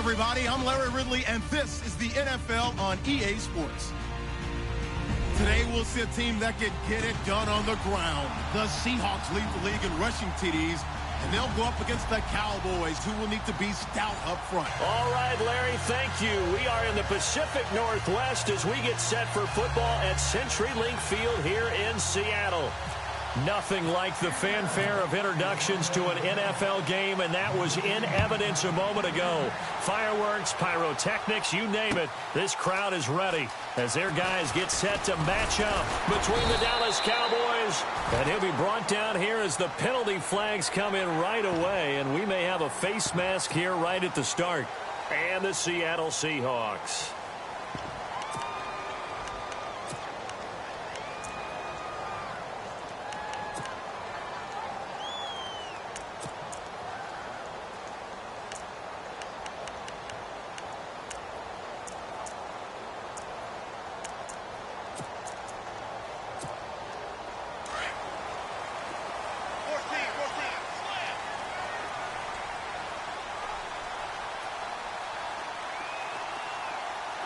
everybody. I'm Larry Ridley, and this is the NFL on EA Sports. Today, we'll see a team that can get it done on the ground. The Seahawks lead the league in rushing TDs, and they'll go up against the Cowboys, who will need to be stout up front. All right, Larry, thank you. We are in the Pacific Northwest as we get set for football at CenturyLink Field here in Seattle. Nothing like the fanfare of introductions to an NFL game, and that was in evidence a moment ago. Fireworks, pyrotechnics, you name it. This crowd is ready as their guys get set to match up between the Dallas Cowboys. And he'll be brought down here as the penalty flags come in right away, and we may have a face mask here right at the start. And the Seattle Seahawks.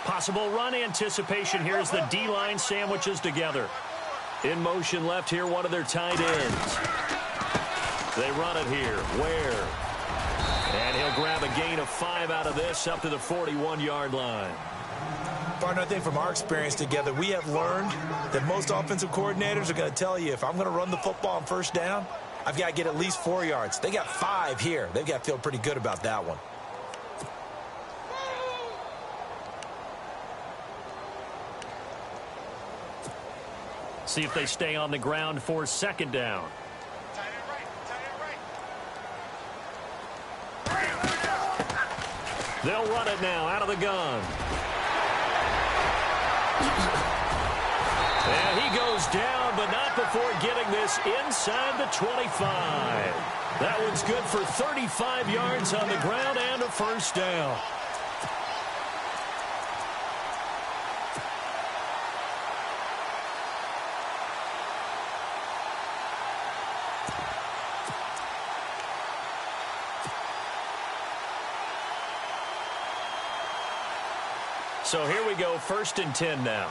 Possible run anticipation here as the D-line sandwiches together. In motion left here, one of their tight ends. They run it here. Ware. And he'll grab a gain of 5 out of this up to the 41-yard line. Partner, I think from our experience together, we have learned that most offensive coordinators are going to tell you, if I'm going to run the football on first down, I've got to get at least 4 yards. They got 5 here. They've got to feel pretty good about that one. See if they stay on the ground for second down. They'll run it now out of the gun. And he goes down, but not before getting this inside the 25. That one's good for 35 yards on the ground and a first down. So here we go, 1st and 10 now.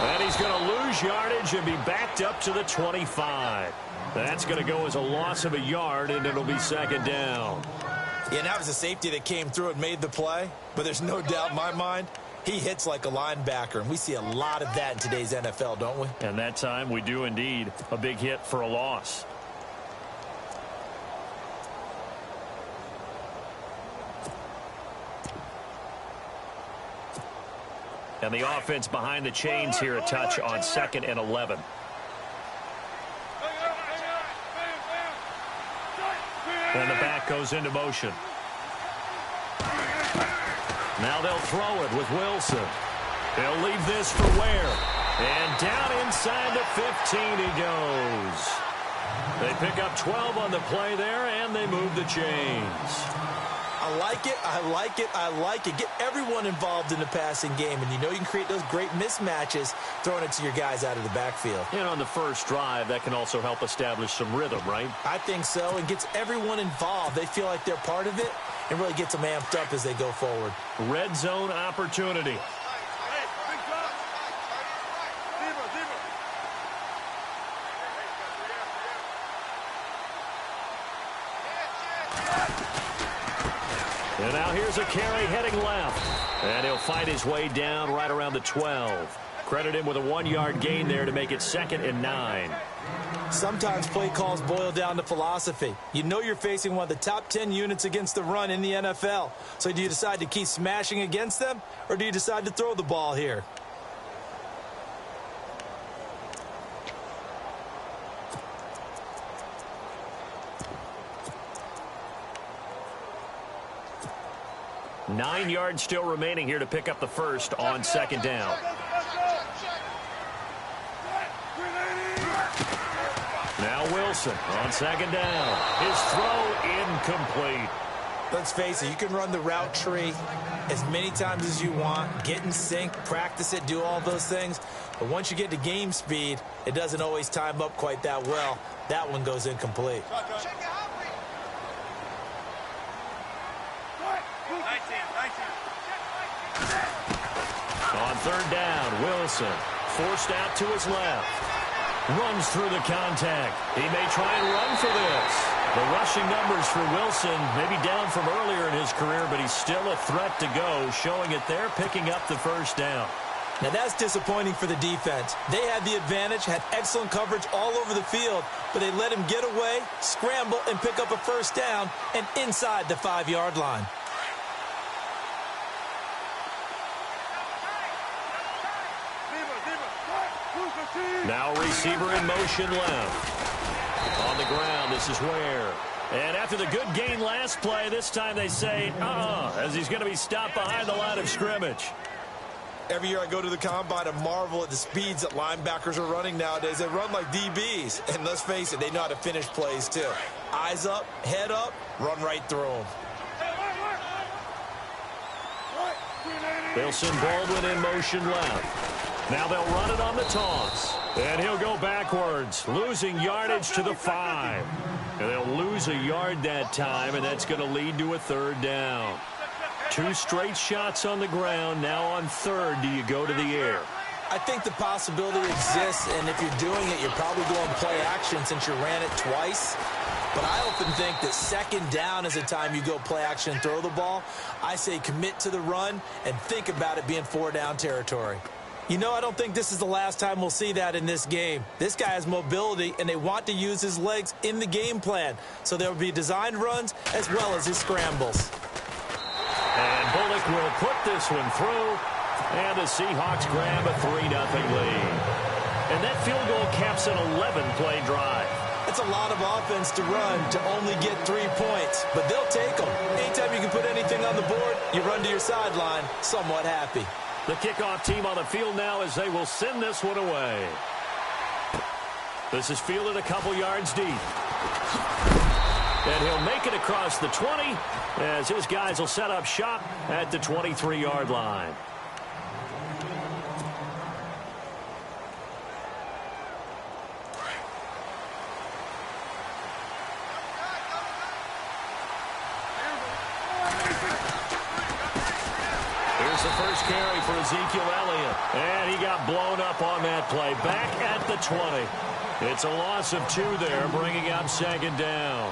And he's going to lose yardage and be backed up to the 25. That's going to go as a loss of a yard, and it'll be second down. Yeah, and that was a safety that came through and made the play. But there's no doubt in my mind, he hits like a linebacker. And we see a lot of that in today's NFL, don't we? And that time we do indeed. A big hit for a loss. And the offense behind the chains here a touch on 2nd and 11. And the back goes into motion. Now they'll throw it with Wilson. They'll leave this for Ware. And down inside the 15 he goes. They pick up 12 on the play there, and they move the chains. I like it, I like it, I like it. Get everyone involved in the passing game, and you know you can create those great mismatches throwing it to your guys out of the backfield. And on the first drive, that can also help establish some rhythm, right? I think so, and gets everyone involved. They feel like they're part of it, and really gets them amped up as they go forward. Red zone opportunity. And now here's a carry heading left. And he'll fight his way down right around the 12. Credit him with a 1-yard gain there to make it 2nd and 9. Sometimes play calls boil down to philosophy. You know you're facing one of the top 10 units against the run in the NFL. So do you decide to keep smashing against them, or do you decide to throw the ball here? Nine yards still remaining here to pick up the first on 2nd down. Now Wilson on 2nd down. His throw incomplete. Let's face it, you can run the route tree as many times as you want, get in sync, practice it, do all those things. But once you get to game speed, it doesn't always time up quite that well. That one goes incomplete. On third down, Wilson forced out to his left. Runs through the contact. He may try and run for this. The rushing numbers for Wilson maybe down from earlier in his career, but he's still a threat to go, showing it there, picking up the first down. Now that's disappointing for the defense. They had the advantage, had excellent coverage all over the field, but they let him get away, scramble, and pick up a first down, and inside the 5-yard line. Now receiver in motion left. On the ground, this is Ware. And after the good gain last play, this time they say, as he's going to be stopped behind the line of scrimmage. Every year I go to the combine and marvel at the speeds that linebackers are running nowadays. They run like DBs. And let's face it, they know how to finish plays too. Eyes up, head up, run right through them. Wilson Baldwin in motion left. Now they'll run it on the toss. And he'll go backwards, losing yardage to the 5. And they'll lose a yard that time, and that's going to lead to a third down. 2 straight shots on the ground. Now on third, do you go to the air? I think the possibility exists, and if you're doing it, you're probably going play action since you ran it twice. But I often think that second down is the time you go play action and throw the ball. I say commit to the run and think about it being 4-down territory. You know, I don't think this is the last time we'll see that in this game. This guy has mobility, and they want to use his legs in the game plan. So there will be designed runs as well as his scrambles. And Bullock will put this one through, and the Seahawks grab a 3-0 lead. And that field goal caps an 11-play drive. It's a lot of offense to run to only get 3 points, but they'll take them. Anytime you can put anything on the board, you run to your sideline somewhat happy. The kickoff team on the field now as they will send this one away. This is fielded a couple yards deep. And he'll make it across the 20 as his guys will set up shop at the 23-yard line. The first carry for Ezekiel Elliott. And he got blown up on that play. Back at the 20. It's a loss of 2 there, bringing up second down.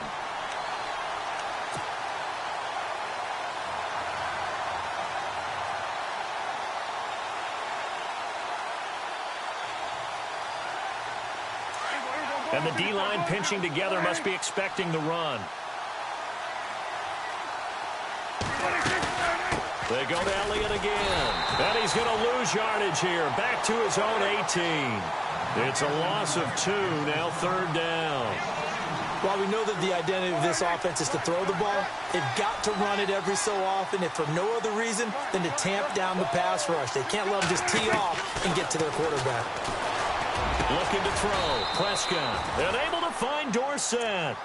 And the D-line pinching together must be expecting the run. They go to Elliott again. And he's going to lose yardage here. Back to his own 18. It's a loss of 2, now third down. While we know that the identity of this offense is to throw the ball, they've got to run it every so often, if for no other reason than to tamp down the pass rush. They can't let them just tee off and get to their quarterback. Looking to throw. Prescott. And able to find Dorsett.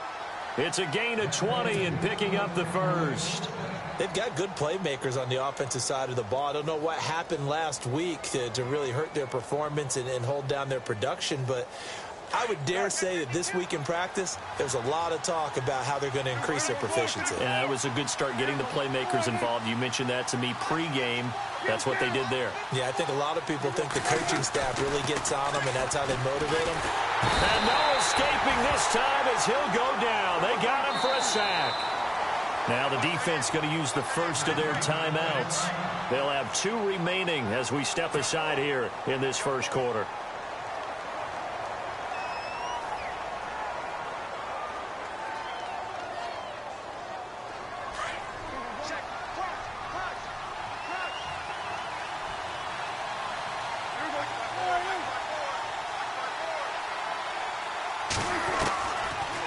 It's a gain of 20 and picking up the first. They've got good playmakers on the offensive side of the ball. I don't know what happened last week to really hurt their performance and hold down their production, but I would dare say that this week in practice, there's a lot of talk about how they're going to increase their proficiency. Yeah, it was a good start getting the playmakers involved. You mentioned that to me pregame. That's what they did there. Yeah, I think a lot of people think the coaching staff really gets on them, and that's how they motivate them. And no escaping this time as he'll go down. They got him for a sack. Now the defense going to use the first of their timeouts. They'll have 2 remaining as we step aside here in this first quarter.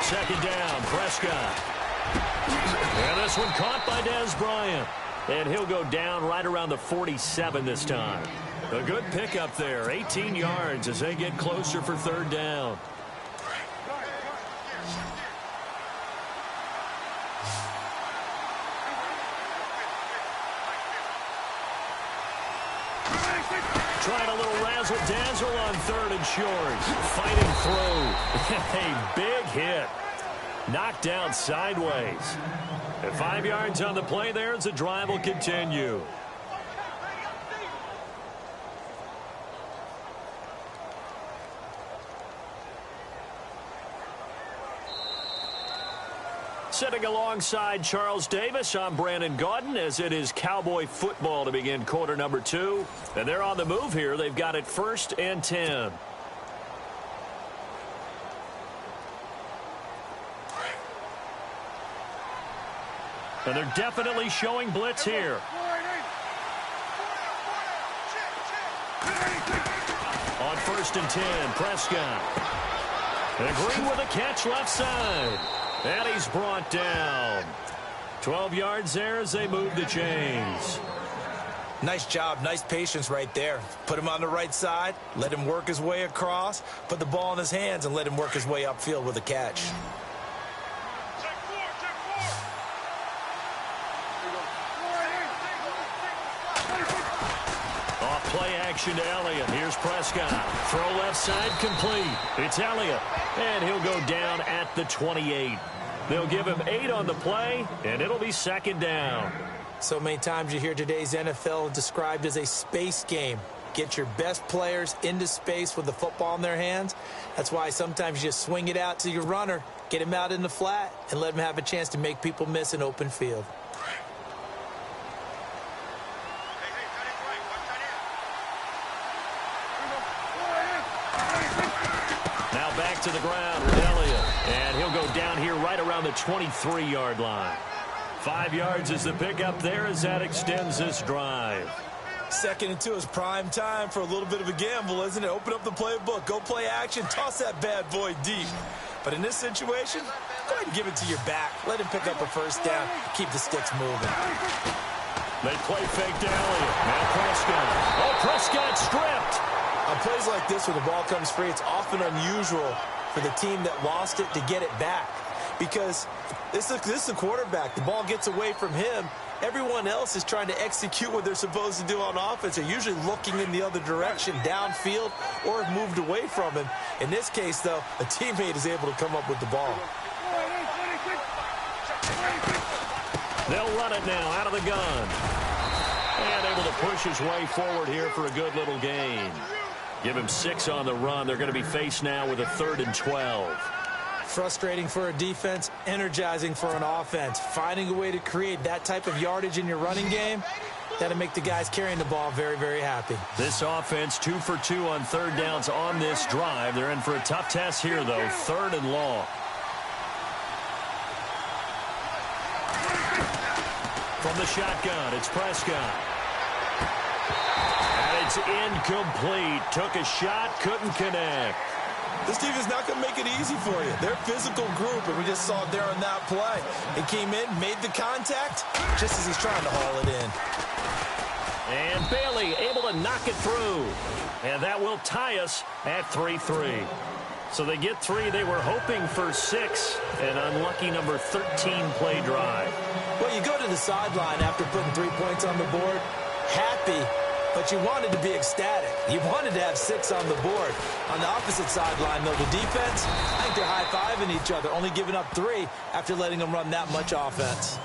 Second down, Prescott. And this one caught by Dez Bryant. And he'll go down right around the 47 this time. A good pickup there, 18 yards as they get closer for third down. Trying a little razzle-dazzle on third and short. Fighting through. A big hit. Knocked down sideways. At 5 yards on the play there as the drive will continue. Sitting alongside Charles Davis, I'm Brandon Gaudin, as it is Cowboy football to begin quarter number 2. And they're on the move here. They've got it 1st and 10. And they're definitely showing blitz here. On 1st and 10, Prescott. And Green with a catch left side. And he's brought down. 12 yards there as they move the chains. Nice job, nice patience right there. Put him on the right side, let him work his way across, put the ball in his hands, and let him work his way upfield with a catch. Play action to Elliott. Here's Prescott. Throw left side complete. It's Elliott. And he'll go down at the 28. They'll give him 8 on the play, and it'll be 2nd down. So many times you hear today's NFL described as a space game. Get your best players into space with the football in their hands. That's why sometimes you just swing it out to your runner, get him out in the flat, and let him have a chance to make people miss an open field. To the ground with Elliott. And he'll go down here right around the 23-yard line. 5 yards is the pickup there as that extends this drive. 2nd and 2 is prime time for a little bit of a gamble, isn't it? Open up the playbook, go play action, toss that bad boy deep. But in this situation, go ahead and give it to your back. Let him pick up a 1st down, keep the sticks moving. They play fake to Elliott. Now Prescott. Oh, Prescott stripped. On plays like this where the ball comes free, it's often unusual for the team that lost it to get it back. Because this is a quarterback. The ball gets away from him. Everyone else is trying to execute what they're supposed to do on offense. They're usually looking in the other direction, downfield, or have moved away from him. In this case, though, a teammate is able to come up with the ball. They'll run it now out of the gun. And able to push his way forward here for a good little gain. Give him 6 on the run. They're going to be faced now with a 3rd and 12. Frustrating for a defense, energizing for an offense. Finding a way to create that type of yardage in your running game, that'll make the guys carrying the ball very, very happy. This offense 2 for 2 on 3rd downs on this drive. They're in for a tough test here, though. 3rd and long. From the shotgun, it's Prescott. It's incomplete. Took a shot, couldn't connect. This team is not going to make it easy for you. They're a physical group, and we just saw it there on that play. He came in, made the contact, just as he's trying to haul it in. And Bailey able to knock it through. And that will tie us at 3-3. So they get 3. They were hoping for 6. An unlucky number 13 play drive. Well, you go to the sideline after putting 3 points on the board, happy, but you wanted to be ecstatic. You wanted to have 6 on the board. On the opposite sideline, though, the defense, I think they're high-fiving each other, only giving up 3 after letting them run that much offense.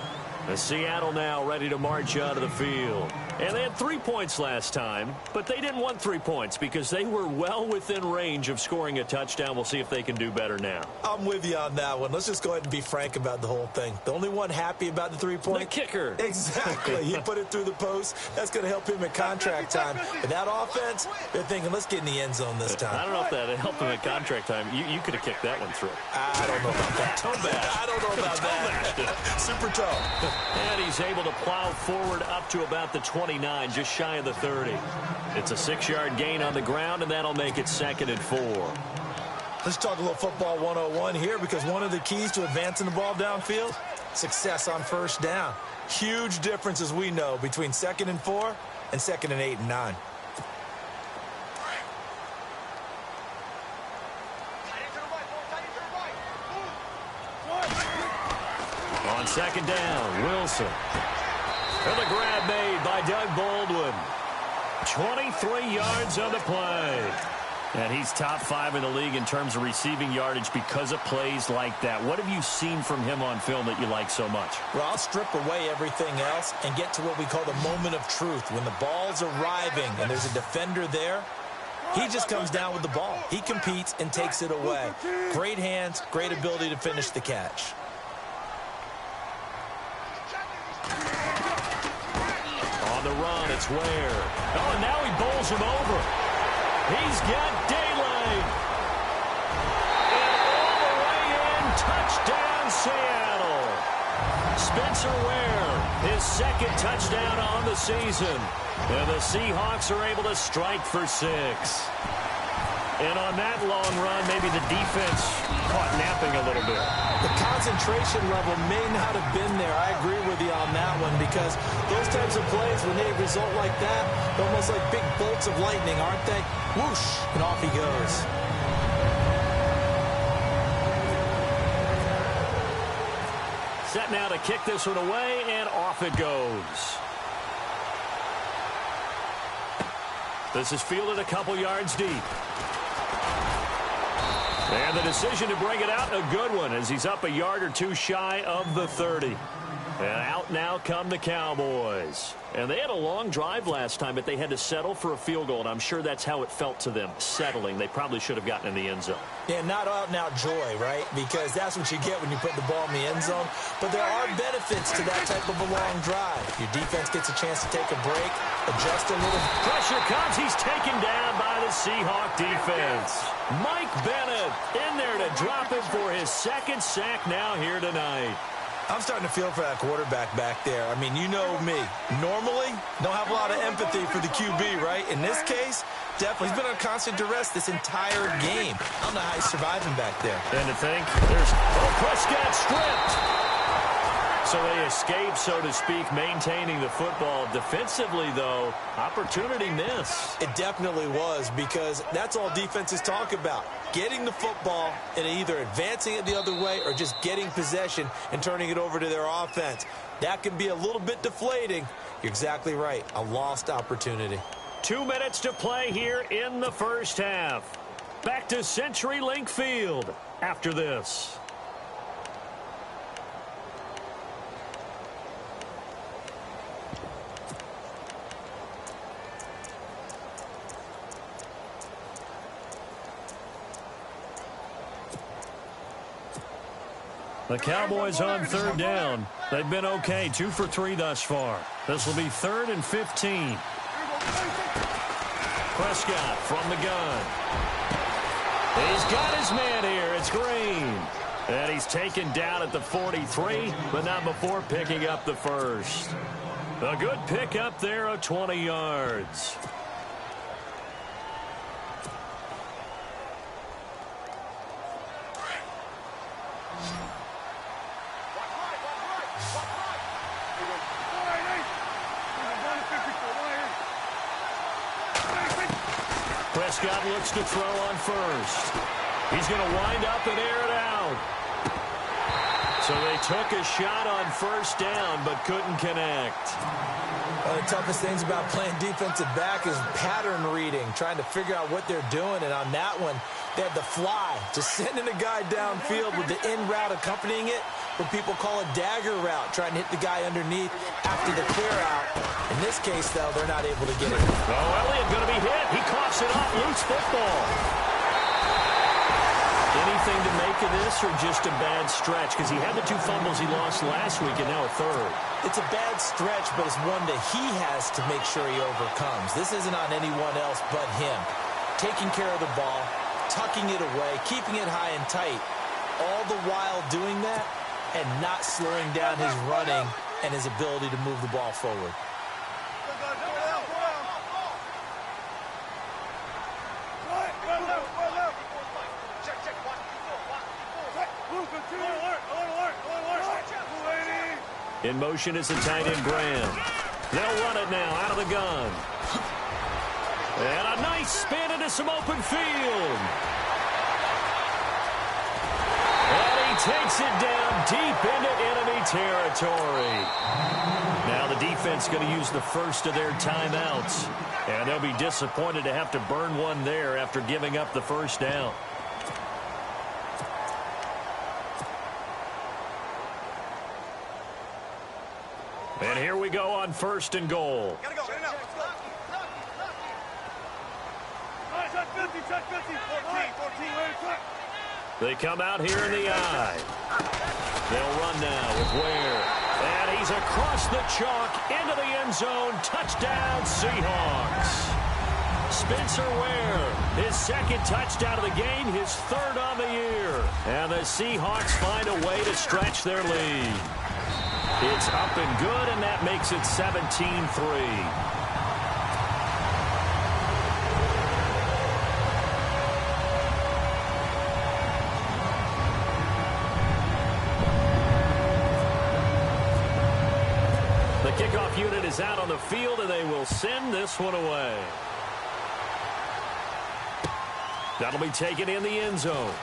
The Seattle now ready to march out of the field. And they had 3 points last time, but they didn't want 3 points because they were well within range of scoring a touchdown. We'll see if they can do better now. I'm with you on that one. Let's just go ahead and be frank about the whole thing. The only one happy about the 3-point? The kicker. Exactly. He put it through the post. That's going to help him at contract time. But that offense, they're thinking, let's get in the end zone this time. I don't know if that helped him at contract time. You could have kicked that one through. I don't know about that. Toe bash. I don't know about that. Super toe. And he's able to plow forward up to about the 29, just shy of the 30. It's a 6-yard gain on the ground, and that'll make it 2nd and 4. Let's talk a little football 101 here, because one of the keys to advancing the ball downfield, success on 1st down. Huge difference, as we know, between 2nd and 4 and 2nd and 8 and 9. On 2nd down, Wilson. And the grab made by Doug Baldwin. 23 yards on the play. And he's top 5 in the league in terms of receiving yardage because of plays like that. What have you seen from him on film that you like so much? Well, I'll strip away everything else and get to what we call the moment of truth. When the ball's arriving and there's a defender there, he just comes down with the ball. He competes and takes it away. Great hands, great ability to finish the catch. On the run, it's Ware. Oh, and now he bowls him over. He's got daylight. And all the way in, touchdown Seattle. Spencer Ware, his second touchdown on the season. And the Seahawks are able to strike for 6. And on that long run, maybe the defense caught napping a little bit. The concentration level may not have been there. I agree with you on that one because those types of plays, when they result like that, they're almost like big bolts of lightning, aren't they? Whoosh, and off he goes. Set now to kick this one away, and off it goes. This is fielded a couple yards deep. And the decision to bring it out, a good one, as he's up a yard or two shy of the 30. And out now come the Cowboys. And they had a long drive last time, but they had to settle for a field goal, and I'm sure that's how it felt to them, settling. They probably should have gotten in the end zone. Yeah, not out-and-out joy, right? Because that's what you get when you put the ball in the end zone. But there are benefits to that type of a long drive. Your defense gets a chance to take a break, adjust a little. Pressure comes. He's taken down by the Seahawk defense. Mike Bennett in there to drop him for his second sack now here tonight. I'm starting to feel for that quarterback back there. I mean, you know me. Normally, don't have a lot of empathy for the QB, right? In this case, definitely. He's been on constant duress this entire game. I don't know how he's surviving back there. And to think, there's Prescott stripped. So they escape, so to speak, maintaining the football. Defensively, though, opportunity miss. It definitely was, because that's all defenses talk about. Getting the football and either advancing it the other way or just getting possession and turning it over to their offense. That can be a little bit deflating. You're exactly right. A lost opportunity. 2 minutes to play here in the first half. Back to CenturyLink Field after this. The Cowboys on third down. They've been okay, 2 for 3 thus far. This will be 3rd and 15. Prescott from the gun. He's got his man here. It's Green. And he's taken down at the 43, but not before picking up the first. A good pick up there of 20 yards. Prescott looks to throw on first. He's going to wind up and air it out. So they took a shot on first down, but couldn't connect. One of the toughest things about playing defensive back is pattern reading, trying to figure out what they're doing. And on that one, they had the fly, just sending a guy downfield with the in route accompanying it, what people call a dagger route, trying to hit the guy underneath after the clear out. In this case, though, they're not able to get it. Oh, Elliott going to be hit. He coughs it off. Loose football. Anything to make of this or just a bad stretch? Because he had the 2 fumbles he lost last week and now a third. It's a bad stretch, but it's one that he has to make sure he overcomes. This isn't on anyone else but him. Taking care of the ball, tucking it away, keeping it high and tight, all the while doing that and not slowing down his running and his ability to move the ball forward. In motion is the tight end, Graham. They'll run it now out of the gun. And a nice spin into some open field. And he takes it down deep into enemy territory. Now the defense going to use the first of their timeouts. And they'll be disappointed to have to burn one there after giving up the first down. And here we go on 1st and goal. Gotta go. Check 50. 14. They come out here in the eye. They'll run now with Ware. And he's across the chalk into the end zone. Touchdown, Seahawks. Spencer Ware, his 2nd touchdown of the game, his 3rd on the year. And the Seahawks find a way to stretch their lead. It's up and good, and that makes it 17-3. Kickoff unit is out on the field, and they will send this one away. That'll be taken in the end zone.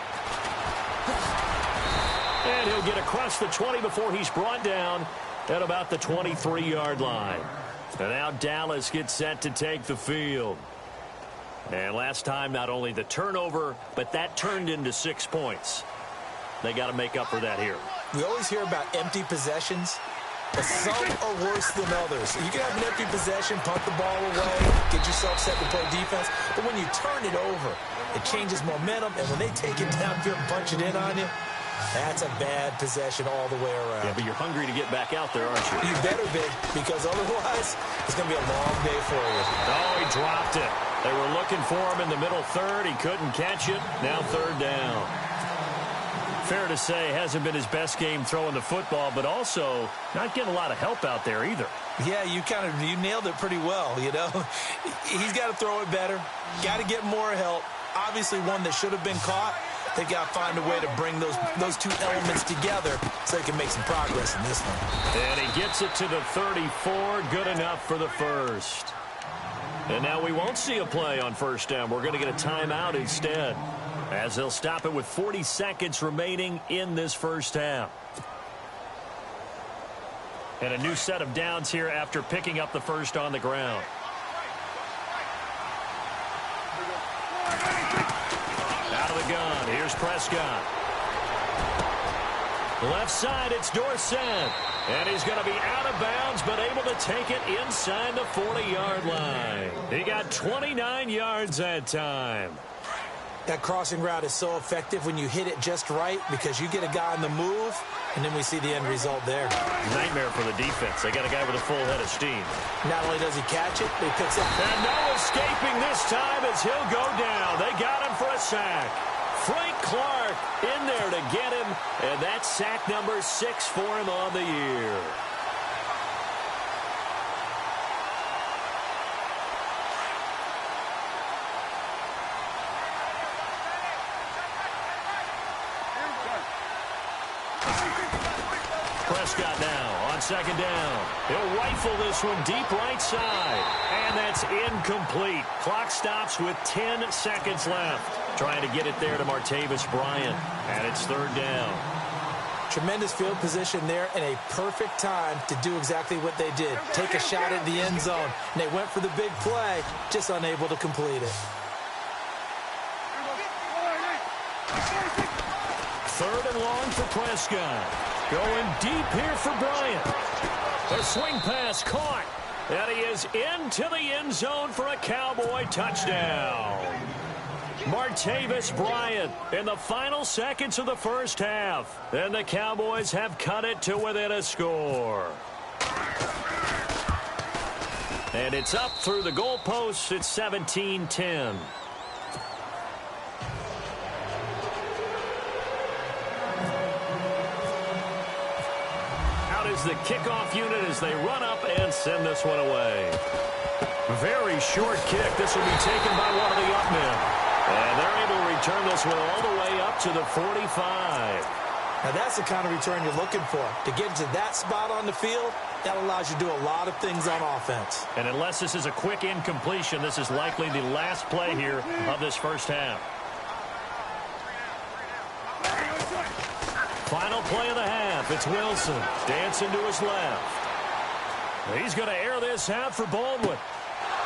And he'll get across the 20 before he's brought down at about the 23-yard line. And now Dallas gets set to take the field. And last time, not only the turnover, but that turned into 6 points. They got to make up for that here. We always hear about empty possessions. But some are worse than others. You can have an empty possession, punt the ball away, get yourself set to play defense. But when you turn it over, it changes momentum. And when they take it downfield and punch it in on you, that's a bad possession all the way around. Yeah, but you're hungry to get back out there, aren't you? You better be, because otherwise it's going to be a long day for you. Oh, he dropped it. They were looking for him in the middle third. He couldn't catch it. Now 3rd down. Fair to say, hasn't been his best game throwing the football, but also not getting a lot of help out there either. Yeah, you nailed it pretty well, you know. He's got to throw it better, got to get more help. Obviously one that should have been caught. They've got to find a way to bring those 2 elements together so they can make some progress in this one. And he gets it to the 34, good enough for the first. And now we won't see a play on 1st down. We're going to get a timeout instead, as they'll stop it with 40 seconds remaining in this first half. And a new set of downs here after picking up the first on the ground. Out of the gun, here's Prescott. Left side, it's Dorsett. And he's going to be out of bounds, but able to take it inside the 40-yard line. He got 29 yards that time. That crossing route is so effective when you hit it just right, because you get a guy on the move, and then we see the end result there. Nightmare for the defense. They got a guy with a full head of steam. Not only does he catch it, but he picks up. And no escaping this time as he'll go down. They got him for a sack. Frank Clark in there to get him, and that's sack number 6 for him on the year. Prescott now on 2nd down. He'll rifle this one deep right side. And that's incomplete. Clock stops with 10 seconds left. Trying to get it there to Martavis Bryant. And it's 3rd down. Tremendous field position there and a perfect time to do exactly what they did. Take a shot at the end zone. And they went for the big play, just unable to complete it. 3rd and long for Prescott. Going deep here for Bryant. A swing pass caught. And he is into the end zone for a Cowboy touchdown. Martavis Bryant in the final seconds of the first half. And the Cowboys have cut it to within a score. And it's up through the goalposts. It's 17-10. Is the kickoff unit as they run up and send this one away. Very short kick. This will be taken by one of the up men. And they're able to return this one all the way up to the 45. Now that's the kind of return you're looking for. To get to that spot on the field, that allows you to do a lot of things on offense. And unless this is a quick incompletion, this is likely the last play here of this first half. Final play of the half. half. It's Wilson dancing to his left. He's going to air this out for Baldwin.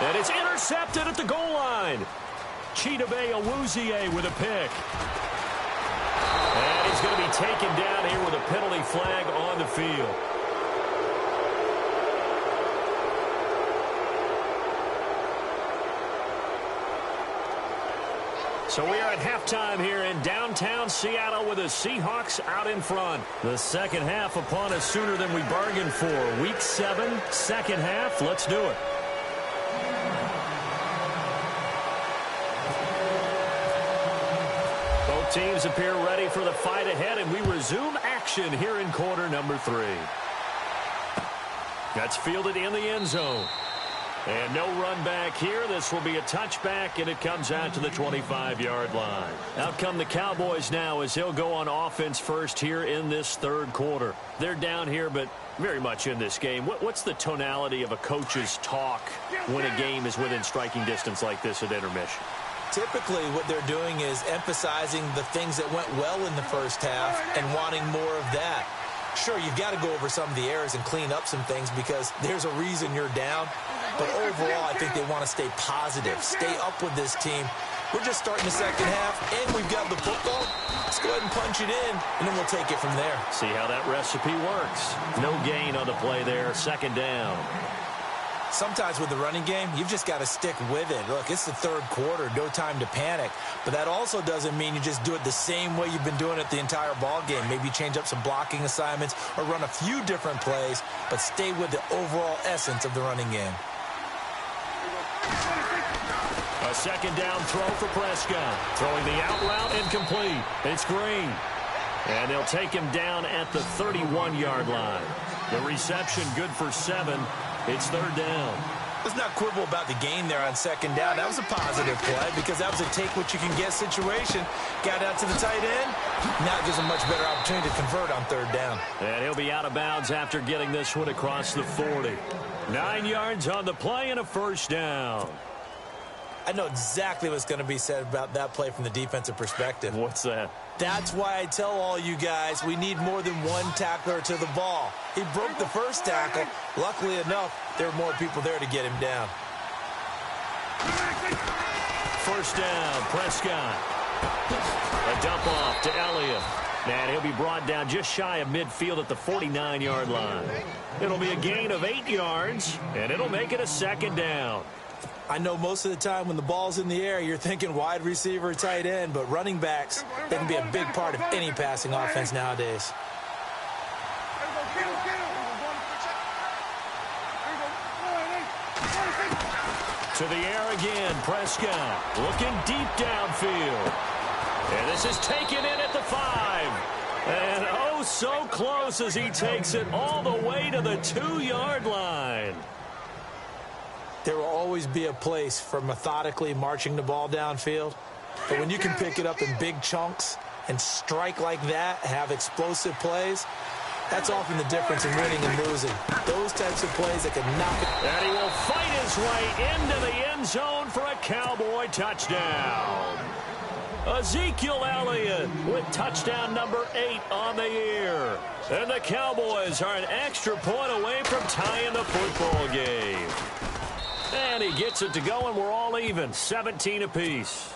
And it's intercepted at the goal line. Chidobe Awuzie with a pick. And he's going to be taken down here with a penalty flag on the field. So we are at halftime here in downtown Seattle with the Seahawks out in front. The second half upon us sooner than we bargained for. Week 7, second half. Let's do it. Both teams appear ready for the fight ahead, and we resume action here in quarter number 3. That's fielded in the end zone. And no run back here. This will be a touchback, and it comes out to the 25-yard line. Out come the Cowboys now as they'll go on offense first here in this third quarter. They're down here, but very much in this game. What's the tonality of a coach's talk when a game is within striking distance like this at intermission? Typically, what they're doing is emphasizing the things that went well in the first half and wanting more of that. Sure, you've got to go over some of the errors and clean up some things because there's a reason you're down. But overall, I think they want to stay positive, stay up with this team. We're just starting the second half, and we've got the football. Let's go ahead and punch it in, and then we'll take it from there. See how that recipe works. No gain on the play there, second down. Sometimes with the running game, you've just got to stick with it. Look, it's the third quarter, no time to panic. But that also doesn't mean you just do it the same way you've been doing it the entire ball game. Maybe change up some blocking assignments or run a few different plays, but stay with the overall essence of the running game. A second down throw for Prescott. Throwing the out route incomplete. It's Green. And they'll take him down at the 31-yard line. The reception good for 7. It's third down. Let's not quibble about the gain there on second down. That was a positive play because that was a take-what-you-can-get situation. Got out to the tight end. Now gives a much better opportunity to convert on third down. And he'll be out of bounds after getting this one across the 40. 9 yards on the play and a first down. I know exactly what's going to be said about that play from the defensive perspective. What's that? That's why I tell all you guys we need more than one tackler to the ball. He broke the first tackle. Luckily enough, there were more people there to get him down. First down, Prescott. A dump off to Elliott. And he'll be brought down just shy of midfield at the 49-yard line. It'll be a gain of 8 yards, and it'll make it a second down. I know most of the time when the ball's in the air, you're thinking wide receiver, tight end, but running backs, they can be a big part of any passing offense nowadays. To the air again, Prescott looking deep downfield. And this is taken in at the 5. And oh, so close as he takes it all the way to the 2-yard line. There will always be a place for methodically marching the ball downfield. But when you can pick it up in big chunks and strike like that, have explosive plays, that's often the difference in winning and losing. Those types of plays that can knock it. And he will fight his way into the end zone for a Cowboy touchdown. Ezekiel Elliott with touchdown number 8 on the year. And the Cowboys are an extra point away from tying the football game. And he gets it to go, and we're all even, 17 apiece.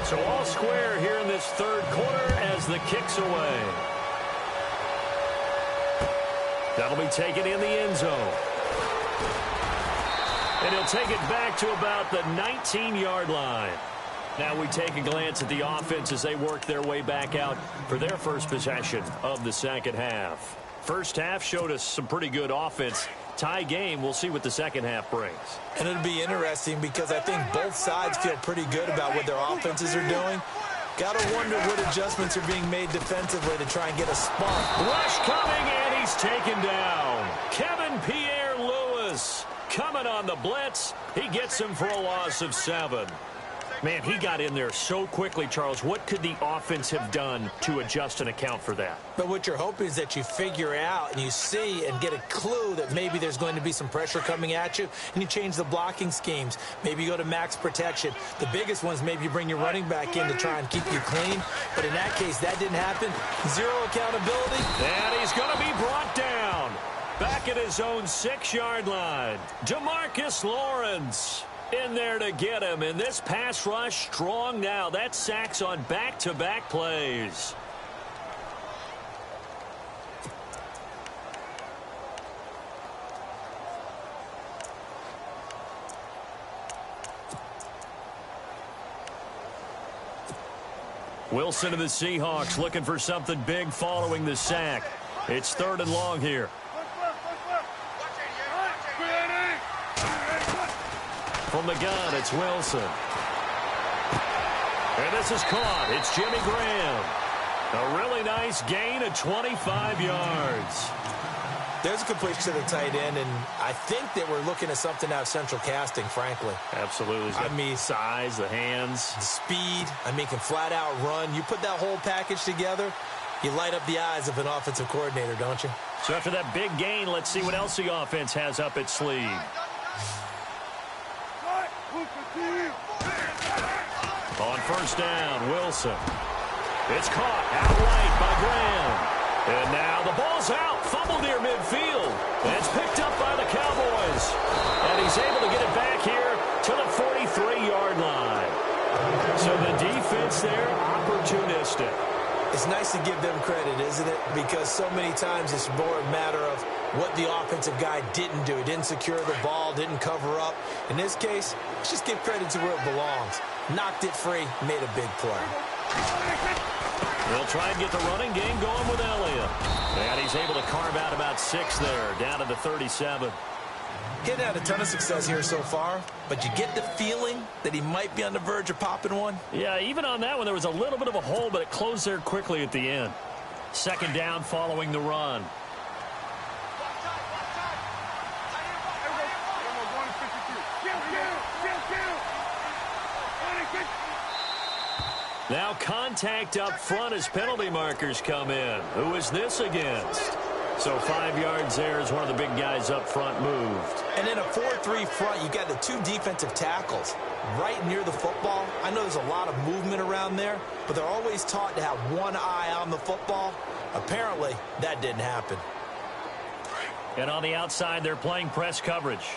So all square here in this third quarter as the kick's away. That'll be taken in the end zone. And he'll take it back to about the 19-yard line. Now we take a glance at the offense as they work their way back out for their first possession of the second half. First half showed us some pretty good offense. Tie game, we'll see what the second half brings. And it'll be interesting because I think both sides feel pretty good about what their offenses are doing. Got to wonder what adjustments are being made defensively to try and get a spark. Rush coming, and he's taken down. Kevin Pierre-Louis coming on the blitz. He gets him for a loss of 7. Man, he got in there so quickly, Charles. What could the offense have done to adjust and account for that? But what you're hoping is that you figure out and you see and get a clue that maybe there's going to be some pressure coming at you, and you change the blocking schemes. Maybe you go to max protection. The biggest ones, maybe you bring your running back in to try and keep you clean. But in that case, that didn't happen. Zero accountability. And he's going to be brought down. Back at his own 6-yard line. DeMarcus Lawrence in there to get him, and this pass rush strong now. That's sacks on back-to-back plays. Wilson of the Seahawks looking for something big following the sack. It's 3rd and long here. From the gun, it's Wilson. And this is caught. It's Jimmy Graham. A really nice gain of 25 yards. There's a completion to the tight end, and I think that we're looking at something out of central casting, frankly. Absolutely. I mean, size, the hands. The speed. I mean, can flat out run. You put that whole package together, you light up the eyes of an offensive coordinator, don't you? So after that big gain, let's see what else the offense has up its sleeve. On 1st down, Wilson. It's caught out right by Graham. And now the ball's out. Fumble near midfield. And it's picked up by the Cowboys. And he's able to get it back here to the 43-yard line. So the defense there, opportunistic. It's nice to give them credit, isn't it? Because so many times it's more a matter of what the offensive guy didn't do. He didn't secure the ball, didn't cover up. In this case, let's just give credit to where it belongs. Knocked it free, made a big play. They'll try and get the running game going with Elliott. And he's able to carve out about 6 there, down to the 37. He's had a ton of success here so far, but you get the feeling that he might be on the verge of popping one. Yeah, even on that one, there was a little bit of a hole, but it closed there quickly at the end. 2nd down following the run. Now contact up front as penalty markers come in. Who is this against? So 5 yards there as one of the big guys up front moved. And in a 4-3 front, you got the 2 defensive tackles right near the football. I know there's a lot of movement around there, but they're always taught to have one eye on the football. Apparently, that didn't happen. And on the outside, they're playing press coverage.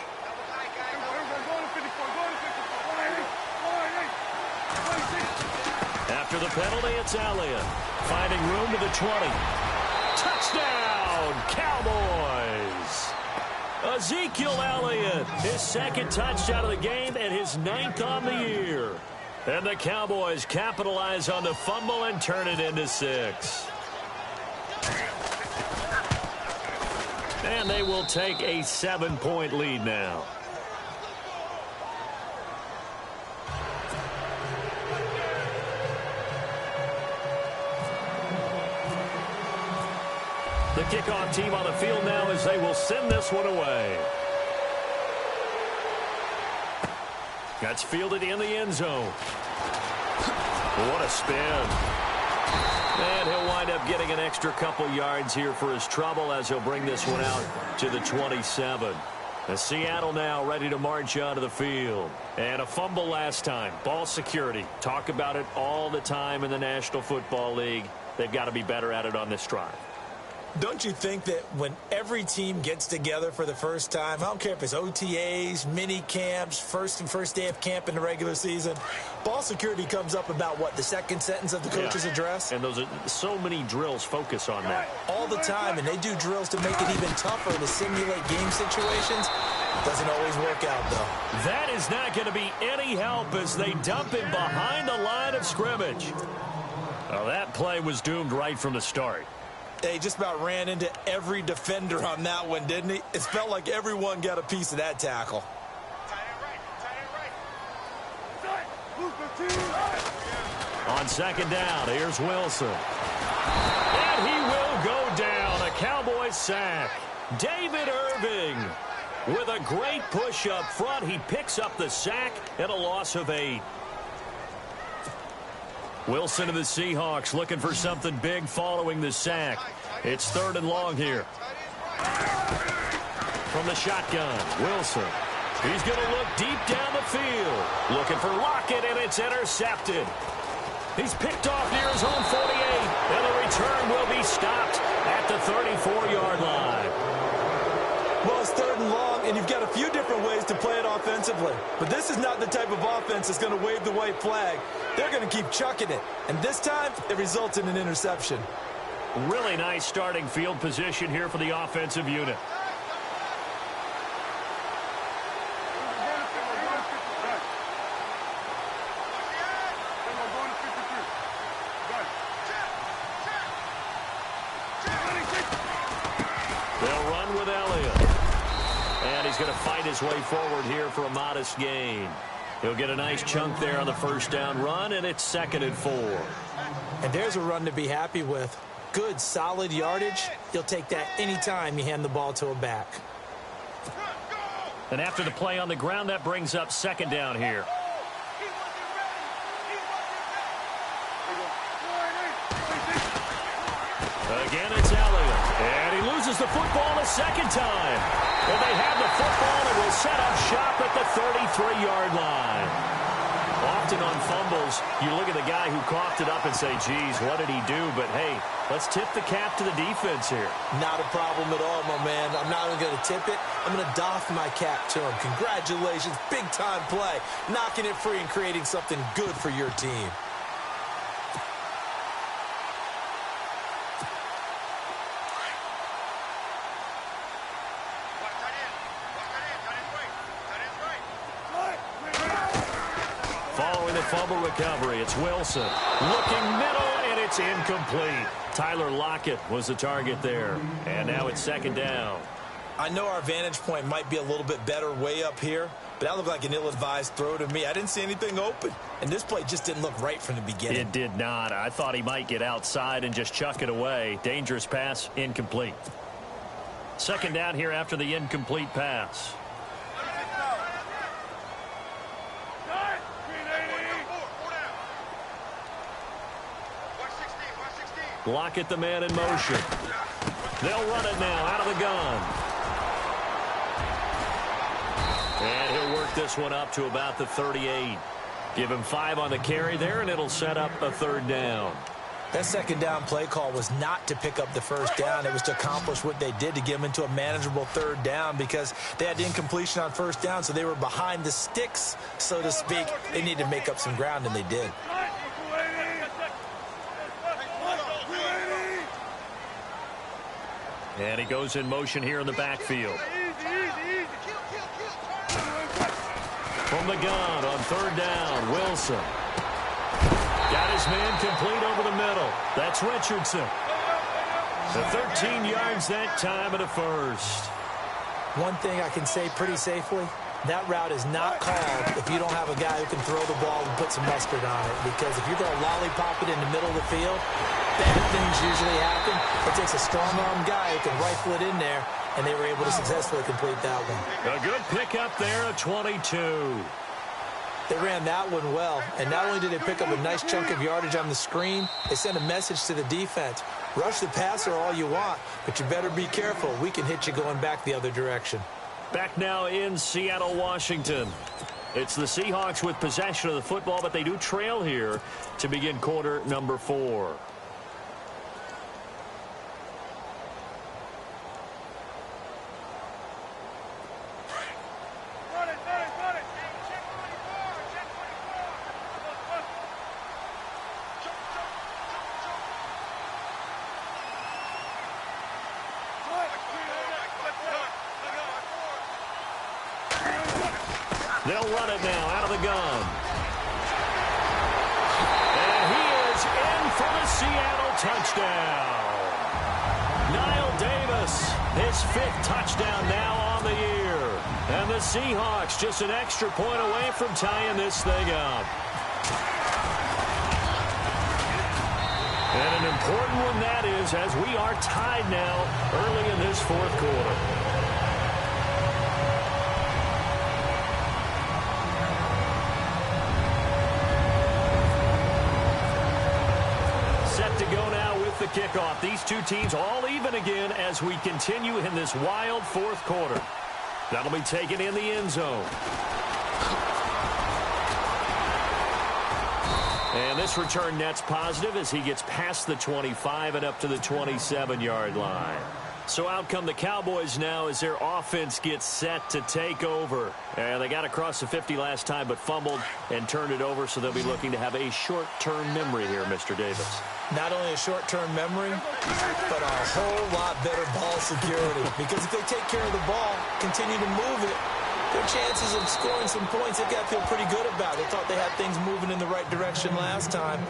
After the penalty, it's Elliott. Finding room to the 20. Touchdown, Cowboys! Ezekiel Elliott, his 2nd touchdown of the game and his 9th on the year. And the Cowboys capitalize on the fumble and turn it into 6. And they will take a 7-point lead now. The kickoff team on the field now as they will send this one away. That's fielded in the end zone. What a spin. And he'll wind up getting an extra couple yards here for his trouble as he'll bring this one out to the 27. And Seattle now ready to march onto the field. And a fumble last time. Ball security. Talk about it all the time in the National Football League. They've got to be better at it on this drive. Don't you think that when every team gets together for the first time, I don't care if it's OTAs, mini camps, first day of camp in the regular season, ball security comes up about, what, the 2nd sentence of the coach's address? And those are so many drills focus on that. All the time, and they do drills to make it even tougher to simulate game situations. Doesn't always work out, though. That is not going to be any help as they dump him behind the line of scrimmage. Well, that play was doomed right from the start. He just about ran into every defender on that one, didn't he? It felt like everyone got a piece of that tackle. On 2nd down, here's Wilson. And he will go down. A Cowboys sack. David Irving with a great push up front. He picks up the sack and a loss of 8. Wilson of the Seahawks looking for something big following the sack. It's 3rd and long here. From the shotgun, Wilson. He's going to look deep down the field. Looking for Lockett, and it's intercepted. He's picked off near his own 48, and the return will be stopped at the 34-yard line. Well, it's 3rd and long, and you've got a few different ways to play it offensively. But this is not the type of offense that's going to wave the white flag. They're going to keep chucking it. And this time, it results in an interception. Really nice starting field position here for the offensive unit. They'll run with Elliott. And he's going to fight his way forward here for a modest gain. He'll get a nice chunk there on the first down run, and it's 2nd and 4. And there's a run to be happy with. Good, solid yardage. You'll take that anytime you hand the ball to a back. And after the play on the ground, that brings up 2nd down here. Again, it's Elliott. And he loses the football a 2nd time. And they have the football and will set up shop at the 33-yard line. Often on fumbles, you look at the guy who coughed it up and say, geez, what did he do? But, hey, let's tip the cap to the defense here. Not a problem at all, my man. I'm not even going to tip it. I'm going to doff my cap to him. Congratulations. Big-time play. Knocking it free and creating something good for your team. Fumble recovery. It's Wilson. Looking middle, and it's incomplete. Tyler Lockett was the target there. And now it's 2nd down. I know our vantage point might be a little bit better way up here, but that looked like an ill-advised throw to me. I didn't see anything open, and this play just didn't look right from the beginning. It did not. I thought he might get outside and just chuck it away. Dangerous pass, incomplete. 2nd down here after the incomplete pass. Lockett, the man in motion. They'll run it now out of the gun. And he'll work this one up to about the 38. Give him 5 on the carry there, and it'll set up a 3rd down. That 2nd down play call was not to pick up the 1st down. It was to accomplish what they did to get them into a manageable 3rd down because they had incompletion on 1st down, so they were behind the sticks, so to speak. They needed to make up some ground, and they did. And he goes in motion here in the backfield. From the gun on 3rd down, Wilson. Got his man complete over the middle. That's Richardson. The 13 yards that time at a 1st. One thing I can say pretty safely, that route is not called if you don't have a guy who can throw the ball and put some mustard on it. Because if you're going to lollipop it in the middle of the field, bad things usually happen. It takes a strong-arm guy who can rifle it in there, and they were able to successfully complete that one. A good pickup there at 22. They ran that one well, and not only did they pick up a nice chunk of yardage on the screen, they sent a message to the defense. Rush the passer all you want, but you better be careful. We can hit you going back the other direction. Back now in Seattle, Washington. It's the Seahawks with possession of the football, but they do trail here to begin quarter number 4. They'll run it now out of the gun. And he is in for the Seattle touchdown. Niall Davis, his 5th touchdown now on the year. And the Seahawks just an extra point away from tying this thing up. And an important one that is, as we are tied now early in this 4th quarter. with the kickoff. These two teams all even again as we continue in this wild fourth quarter. That'll be taken in the end zone. And this return net's positive as he gets past the 25 and up to the 27-yard line. So out come the Cowboys now as their offense gets set to take over. And they got across the 50 last time but fumbled and turned it over, so they'll be looking to have a short-term memory here, Mr. Davis. Not only a short-term memory, but a whole lot better ball security. Because if they take care of the ball, continue to move it, their chances of scoring some points, they've got to feel pretty good about. They thought they had things moving in the right direction last time.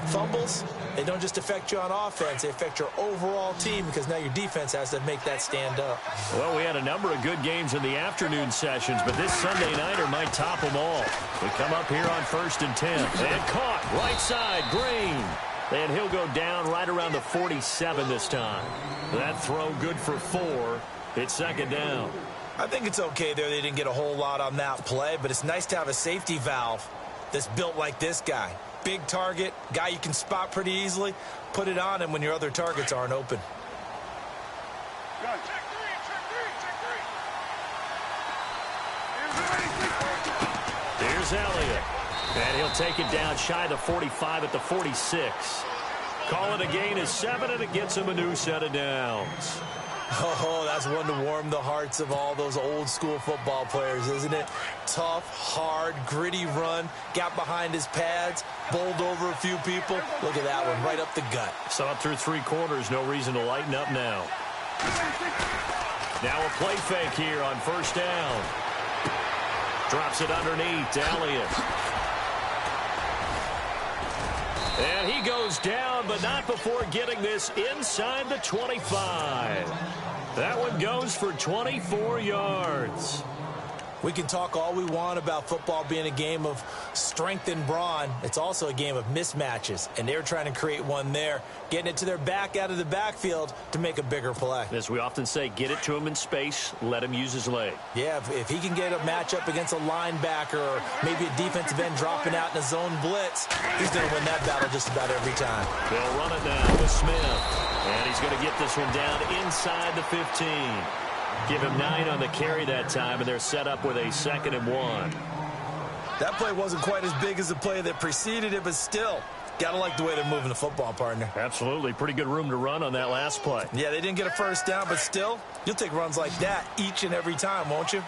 Fumbles, they don't just affect you on offense, they affect your overall team because now your defense has to make that stand up. Well, we had a number of good games in the afternoon sessions, but this Sunday nighter might top them all. We come up here on 1st and 10. And caught, right side, Green. And he'll go down right around the 47 this time. That throw good for 4. It's 2nd down. I think it's okay there. They didn't get a whole lot on that play, but it's nice to have a safety valve that's built like this guy. Big target, guy you can spot pretty easily. Put it on him when your other targets aren't open. Here's Elliott. And he'll take it down shy of the 45 at the 46. Call it a gain of 7, and it gets him a new set of downs. Oh, that's one to warm the hearts of all those old-school football players, isn't it? Tough, hard, gritty run, got behind his pads, bowled over a few people. Look at that one, right up the gut. Saw it through 3 quarters, no reason to lighten up now. Now a play fake here on 1st down. Drops it underneath to Elliott. And he goes down, but not before getting this inside the 25. That one goes for 24 yards. We can talk all we want about football being a game of strength and brawn. It's also a game of mismatches, and they're trying to create one there, getting it to their back out of the backfield to make a bigger play. As we often say, get it to him in space, let him use his leg. Yeah, if he can get a matchup against a linebacker or maybe a defensive end dropping out in a zone blitz, he's going to win that battle just about every time. They'll run it now with Smith, and he's going to get this one down inside the 15. Give him 9 on the carry that time, and they're set up with a 2nd and 1. That play wasn't quite as big as the play that preceded it, but still, got to like the way they're moving the football, partner. Absolutely. Pretty good room to run on that last play. Yeah, they didn't get a 1st down, but still, you'll take runs like that each and every time, won't you?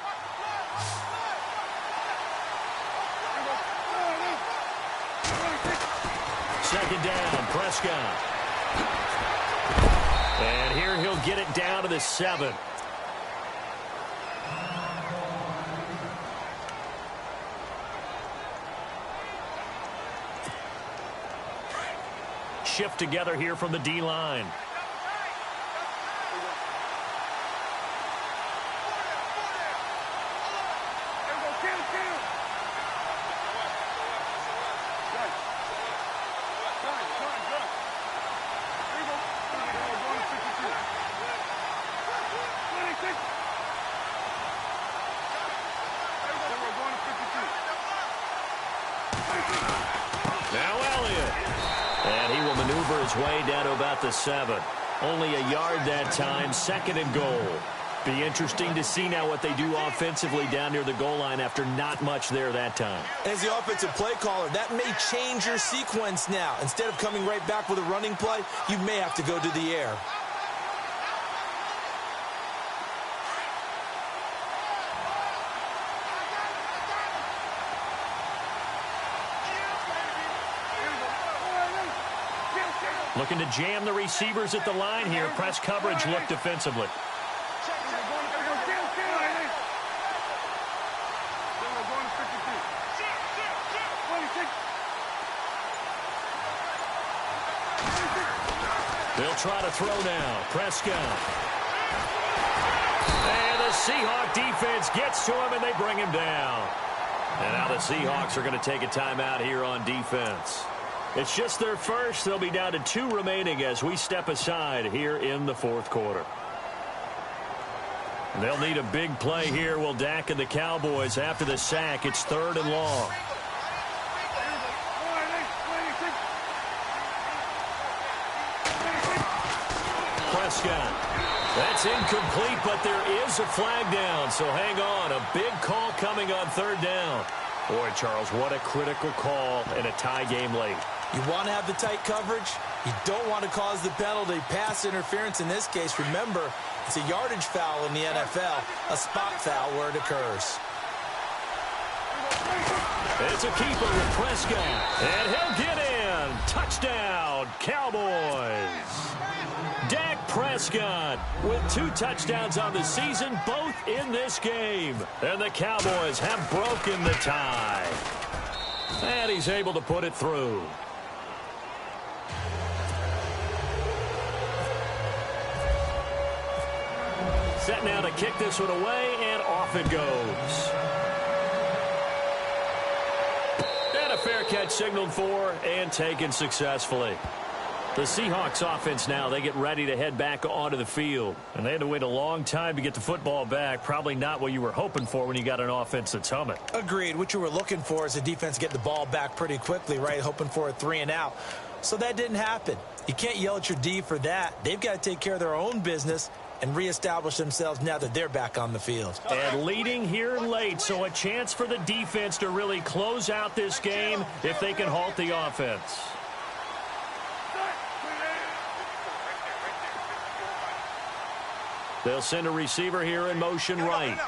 Second down, Prescott. And here he'll get it down to the 7. Shift together here from the D-line. His way down to about the 7. Only a yard that time, 2nd and goal. Be interesting to see now what they do offensively down near the goal line after not much there that time. As the offensive play caller, that may change your sequence now. Instead of coming right back with a running play, you may have to go to the air. Looking to jam the receivers at the line here. Press coverage look defensively. They'll try to throw now. Prescott. And the Seahawk defense gets to him, and they bring him down. And now the Seahawks are going to take a timeout here on defense. It's just their first. They'll be down to 2 remaining as we step aside here in the 4th quarter. They'll need a big play here. Will Dak and the Cowboys after the sack. It's 3rd and long. Prescott. That's incomplete, but there is a flag down, so hang on. A big call coming on third down. Boy, Charles, what a critical call in a tie game late. You want to have the tight coverage. You don't want to cause the penalty. Pass interference in this case. Remember, it's a yardage foul in the NFL, a spot foul where it occurs. It's a keeper with Prescott, and he'll get in. Touchdown, Cowboys. Dak Prescott with 2 touchdowns on the season, both in this game. And the Cowboys have broken the tie. And he's able to put it through. Set now to kick this one away, and off it goes. And a fair catch signaled for and taken successfully. The Seahawks offense now, they get ready to head back onto the field. And they had to wait a long time to get the football back. Probably not what you were hoping for when you got an offense that's humming. Agreed. What you were looking for is the defense get the ball back pretty quickly, right? Hoping for a 3 and out. So that didn't happen. You can't yell at your D for that. They've got to take care of their own business and reestablish themselves now that they're back on the field. And leading here late, so a chance for the defense to really close out this game if they can halt the offense. They'll send a receiver here in motion right.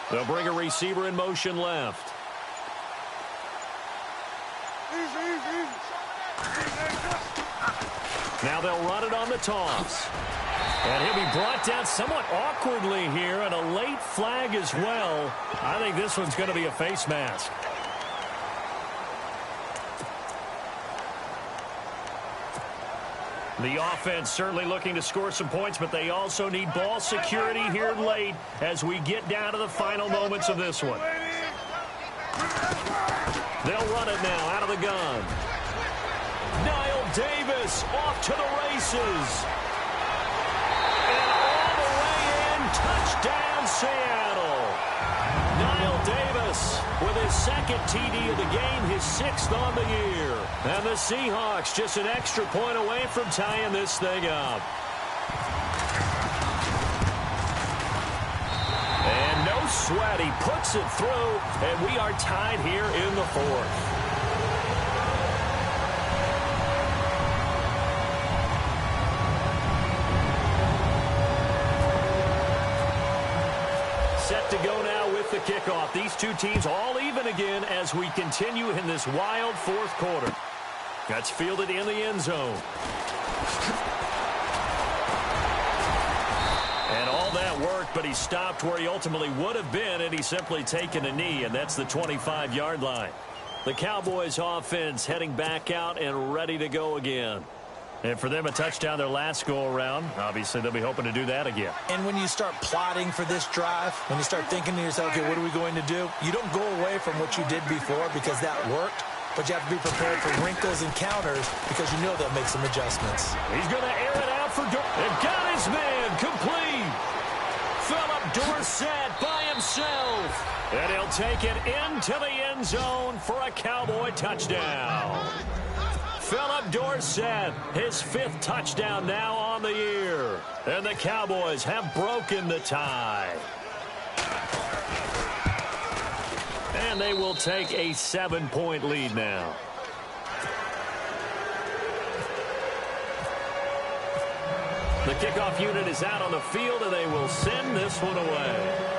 They'll bring a receiver in motion left. Now they'll run it on the toss. And he'll be brought down somewhat awkwardly here, and a late flag as well. I think this one's going to be a face mask. The offense certainly looking to score some points, but they also need ball security here late as we get down to the final moments of this one. They'll run it now out of the gun. Davis off to the races. And all the way in, touchdown Seattle. Niall Davis with his second TD of the game, his 6th on the year. And the Seahawks just an extra point away from tying this thing up. And no sweat, he puts it through, and we are tied here in the 4th. Set to go now with the kickoff. These two teams all even again as we continue in this wild 4th quarter. That's fielded in the end zone. And all that worked, but he stopped where he ultimately would have been, and he's simply taken a knee, and that's the 25-yard line. The Cowboys offense heading back out and ready to go again. And for them, a touchdown their last go-around. Obviously, they'll be hoping to do that again. And when you start plotting for this drive, when you start thinking to yourself, okay, what are we going to do? You don't go away from what you did before because that worked, but you have to be prepared for wrinkles and counters because you know they'll make some adjustments. He's going to air it out for and got his man complete. Philip Dorsett by himself. And he'll take it into the end zone for a Cowboy touchdown. Philip Dorsett, his 5th touchdown now on the year. And the Cowboys have broken the tie. And they will take a 7-point lead now. The kickoff unit is out on the field, and they will send this one away.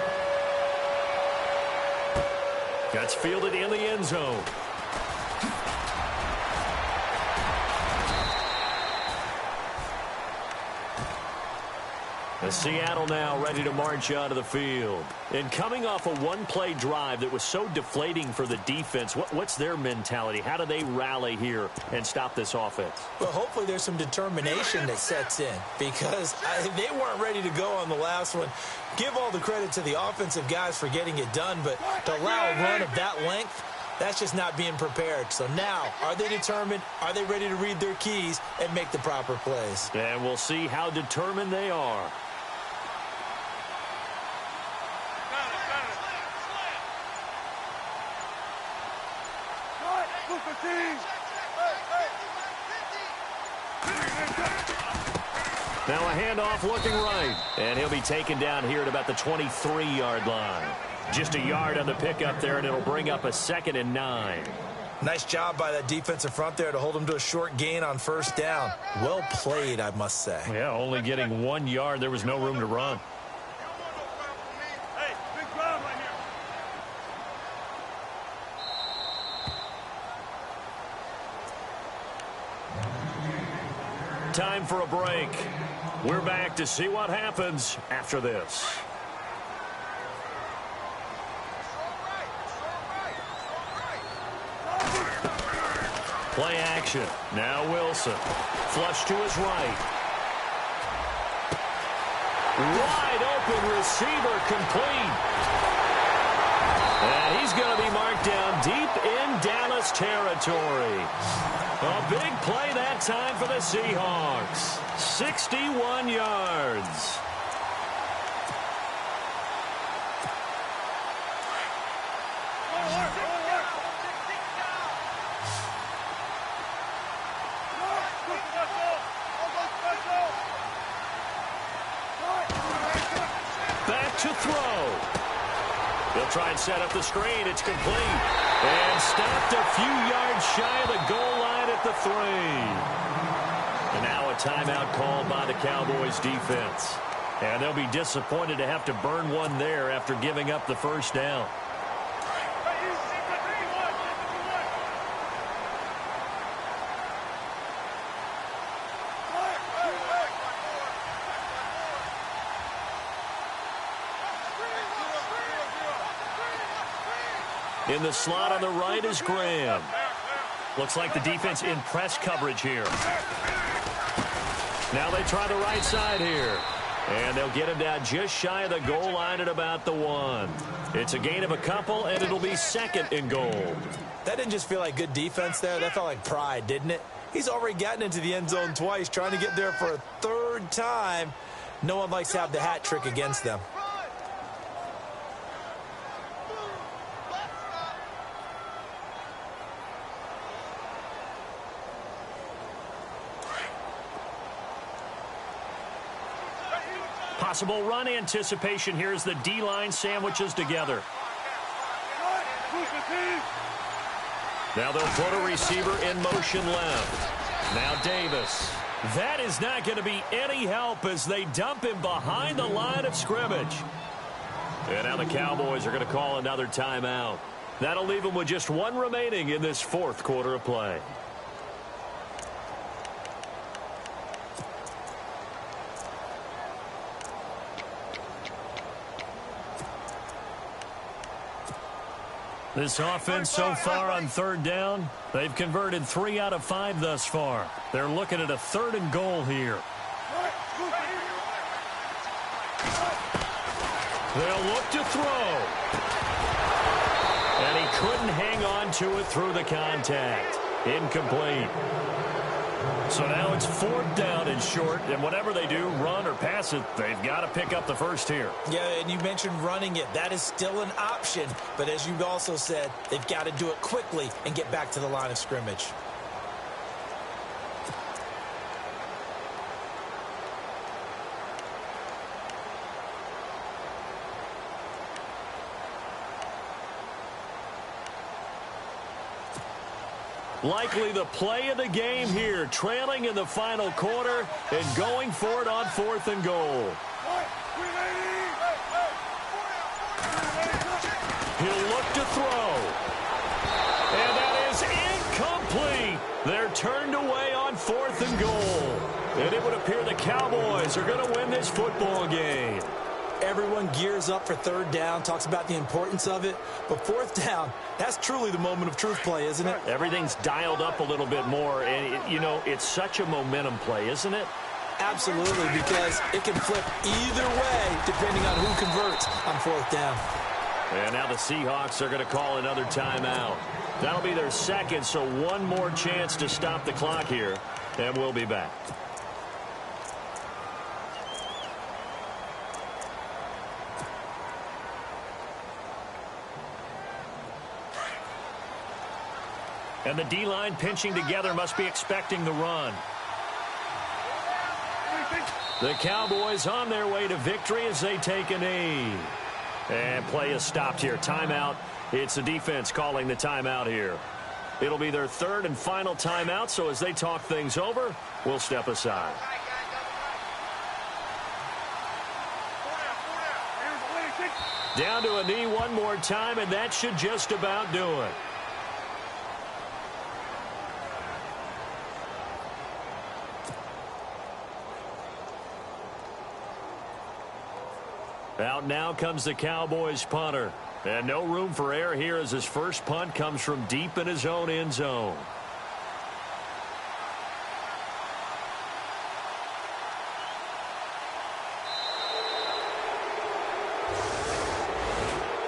That's fielded in the end zone. And Seattle now ready to march onto the field. And coming off a one-play drive that was so deflating for the defense, what's their mentality? How do they rally here and stop this offense? Well, hopefully there's some determination that sets in because they weren't ready to go on the last one. Give all the credit to the offensive guys for getting it done, but to allow a run of that length, that's just not being prepared. So now, are they determined? Are they ready to read their keys and make the proper plays? And we'll see how determined they are. Now a handoff looking right. And he'll be taken down here at about the 23-yard line. Just a yard on the pickup there, and it'll bring up a 2nd and 9. Nice job by that defensive front there to hold him to a short gain on first down. Well played, I must say. Yeah, only getting 1 yard. There was no room to run. Hey, big ground right here. Time for a break. We're back to see what happens after this. Play action. Now Wilson. Flush to his right. Wide open receiver complete. And he's going to be marked down deep in Dallas territory. A big play that time for the Seahawks. 61 yards. Back to throw. He'll try and set up the screen. It's complete. And stopped a few yards shy of the goal line at the 3. And now a timeout called by the Cowboys defense. And they'll be disappointed to have to burn one there after giving up the first down. In the slot on the right is Graham. Looks like the defense in press coverage here. Now they try the right side here. And they'll get him down just shy of the goal line at about the 1. It's a gain of a couple, and it'll be 2nd and goal. That didn't just feel like good defense there. That felt like pride, didn't it? He's already gotten into the end zone twice, trying to get there for a 3rd time. No one likes to have the hat trick against them. Possible run anticipation here as the D-line sandwiches together. Now they'll put a receiver in motion left. Now Davis. That is not going to be any help as they dump him behind the line of scrimmage. And now the Cowboys are going to call another timeout. That'll leave them with just 1 remaining in this 4th quarter of play. This offense so far on 3rd down, they've converted 3 out of 5 thus far. They're looking at a 3rd and goal here. They'll look to throw. And he couldn't hang on to it through the contact. Incomplete. So now it's 4th down and short, and whatever they do, run or pass it, they've got to pick up the first here. Yeah, and you mentioned running it. That is still an option. But as you also said, they've got to do it quickly and get back to the line of scrimmage. Likely the play of the game here, trailing in the final quarter and going for it on 4th and goal. He'll look to throw. And that is incomplete. They're turned away on 4th and goal. And it would appear the Cowboys are going to win this football game. Everyone gears up for 3rd down, talks about the importance of it. But 4th down, that's truly the moment of truth play, isn't it? Everything's dialed up a little bit more. And, you know, it's such a momentum play, isn't it? Absolutely, because it can flip either way depending on who converts on 4th down. And now the Seahawks are going to call another timeout. That'll be their 2nd, so 1 more chance to stop the clock here. And we'll be back. And the D-line pinching together must be expecting the run. The Cowboys on their way to victory as they take a knee. And play is stopped here. Timeout. It's the defense calling the timeout here. It'll be their third and final timeout, so as they talk things over, we'll step aside. Down to a knee one more time, and that should just about do it. Out now comes the Cowboys punter. And no room for error here as his first punt comes from deep in his own end zone.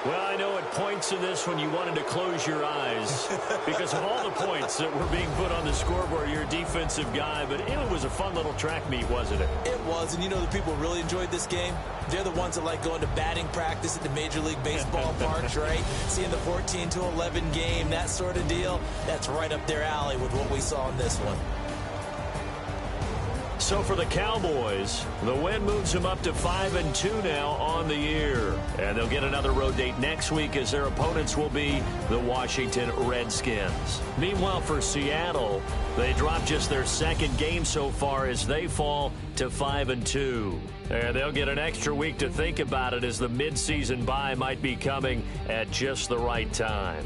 Well, I know at points in this when you wanted to close your eyes because of all the points that were being put on the scoreboard. You're a defensive guy, but it was a fun little track meet, wasn't it? It was, and you know the people who really enjoyed this game? They're the ones that like going to batting practice at the Major League Baseball parks, right? Seeing the 14-11 game, that sort of deal. That's right up their alley with what we saw in this one. So for the Cowboys, the win moves them up to 5-2 now on the year. And they'll get another road date next week as their opponents will be the Washington Redskins. Meanwhile, for Seattle, they drop just their second game so far as they fall to 5-2. And they'll get an extra week to think about it as the midseason bye might be coming at just the right time.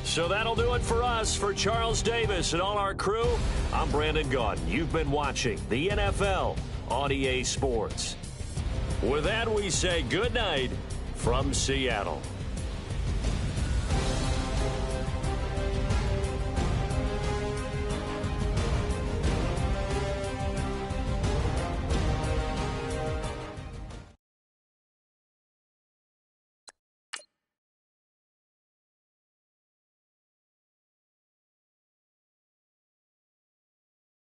So that'll do it for us. For Charles Davis and all our crew, I'm Brandon Gaudin. You've been watching the NFL on EA Sports. With that, we say good night from Seattle.